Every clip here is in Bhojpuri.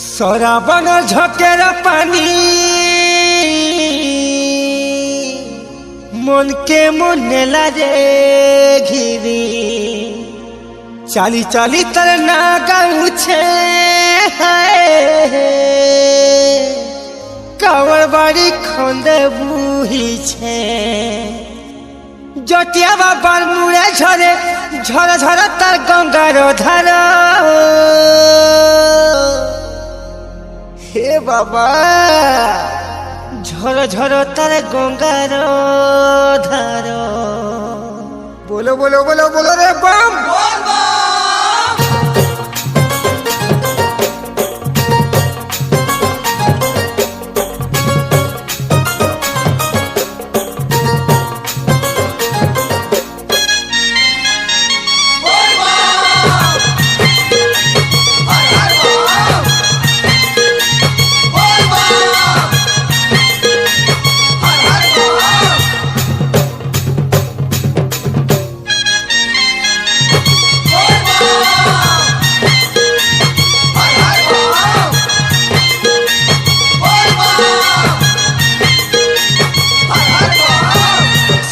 सराबन झकेर पानी मन के मुनेला रे घिरी चाली चाली तर ना गाउछे कावड़ बाड़ी खंदे बुही छे जटिया बाबार मुड़े झरे झर झर तार गंगार धार हे बाबा झर झर तार गंगार धार बोलो बोलो बोलो बोलो रे बम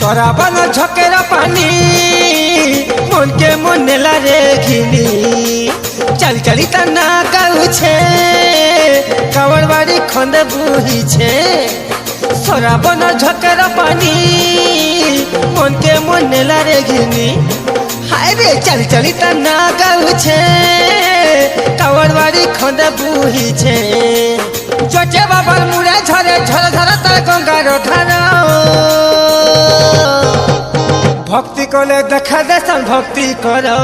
सराबन झकेर पानी मन के मुनेला रे घिनी चल चली तना गाउछे कावड़ बाड़ी खंद बुही छे सराबन झकेर पानी मन के मुनेला रे घिनी हाय रे चल चली तना गाउछे कावड़ बाड़ी खंद बुही छे जटे बाबर मुड़े झरे झर झर तार गंगार धार भक्ति कले देखा देसन भक्ति करो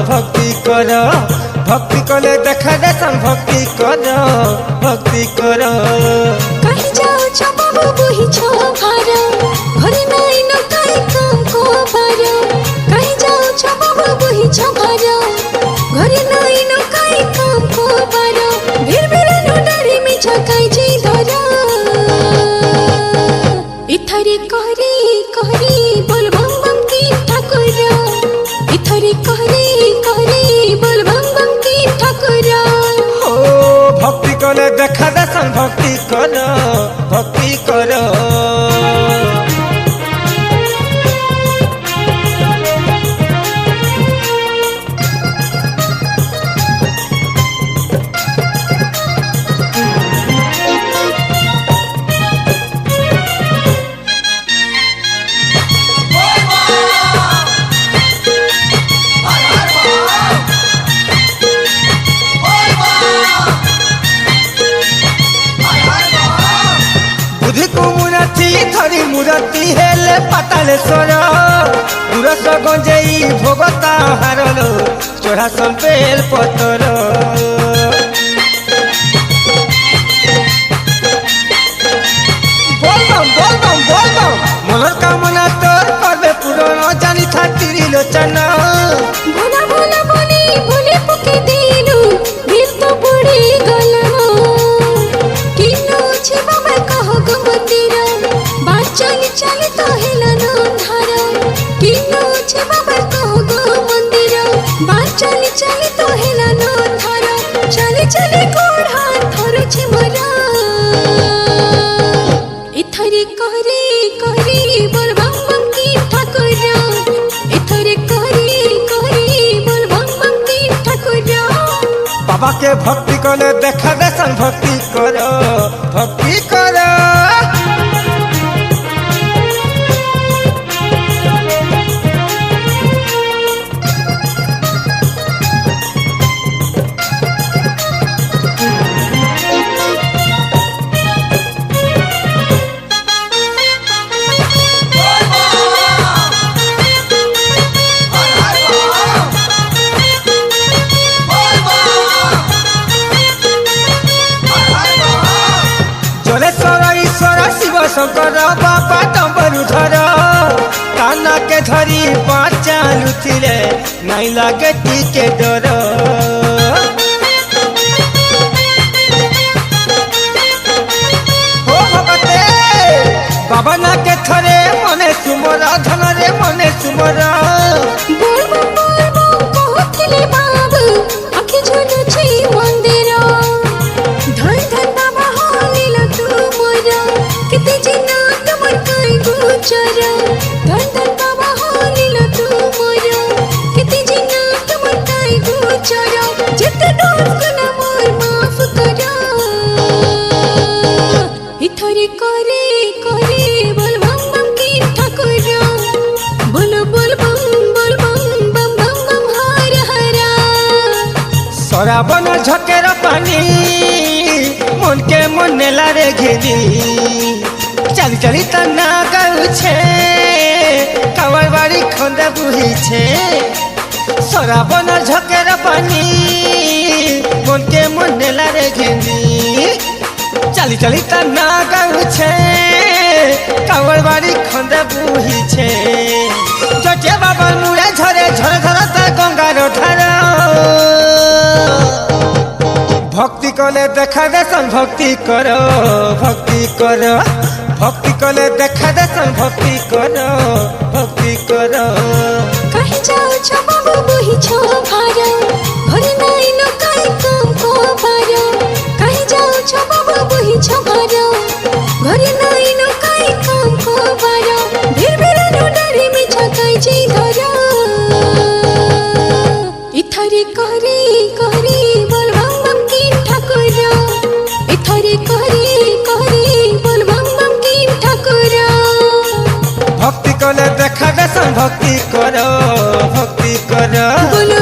भक्ति करो भक्ति कले देखा देसन भक्ति करो भक्ति करो कहीं जाओ बाबू बुही छो भारो घरे नाई न काई काम को पारो कहीं जाओ बाबू बुही छो भारो घरे नाई न काई काम को पारो भीड़ भीड़ नो डरी में छकाई जी धरो इथरे कहरी कहरी बोल बम बम की ठाकुर इथरे कहरी कहरी बोल बम बम की ठाकुर ओ भक्ति कले देखा देसन भक्ति करो भक्ति करो बुद्धि को मुरती थरी मुरती हेले पाताले सोर गुरस गंजेई भोगता हारलो चढ़ा सन बेल पतर बोल मनर कामना तोर करबे पूरण जानी था तिरी लोचना भोला भोला बोली बोले पुके दिलु दिल तो बुड़ी गला किनो छे बाबा कहो गो मंदिर बात चली चली तो हेला नो धार किनो छे बाबा कहो गो मंदिर बात चली चली तो हेला नो धार चली चली गोड़ हाथ थरो छे मरा इथरे कहरी कहरी बोल बम बम की ठाकुर इथरे कहरी कहरी बोल बम बम की ठाकुर बाबा के भक्ति कले देखा देसन भक्ति करो भक्ति करो शंकर बाबा डम्बरू धर काना के धरी पाचा लुथिले नहीं लागे टीके डर हो भगते बाबा ना के थरे मने सुमरा धन रे मने सुमरा बोल बम कहथिले बाबू आखि झुलुछि मंदिर डोर गुना मोर माफ करा इथरे करे करे बोल बम बम की ठाकुरा बोल बोल बम बम बम बम हर हरा सराबन झकेर पानी मन के मन नेला रे घेनी चल चली त ना गाउछे कावर बाड़ी खंदा बुहिछे सराबन झकेर पानी मन के मन नेला रे घेनी चली चली त ना गाउछे कावर बाड़ी खंदा बुहिछे जटे बाबा मुड़े झरे झरे झरता गंगार ठारा भक्ति कले देखा देसन भक्ति करो भक्ति करो भक्ति कले देखा देसन भक्ति करो भक्ति करो कहीं जाओ छो बाबू बुही छो भारा घरे नाई न काई काम को भारा कहीं जाओ छो बाबू बुही छो भारा घरे नाई न काई काम को भारा भीड़ भीड़ नो डरे में छकाई जी धरा इथरे करे करे बोल बम बम की ठाकुरा इथरे करे करे बोल बम बम की ठाकुरा भक्ति कले देखा देसन भक्ति करो भक्ति करो बोलो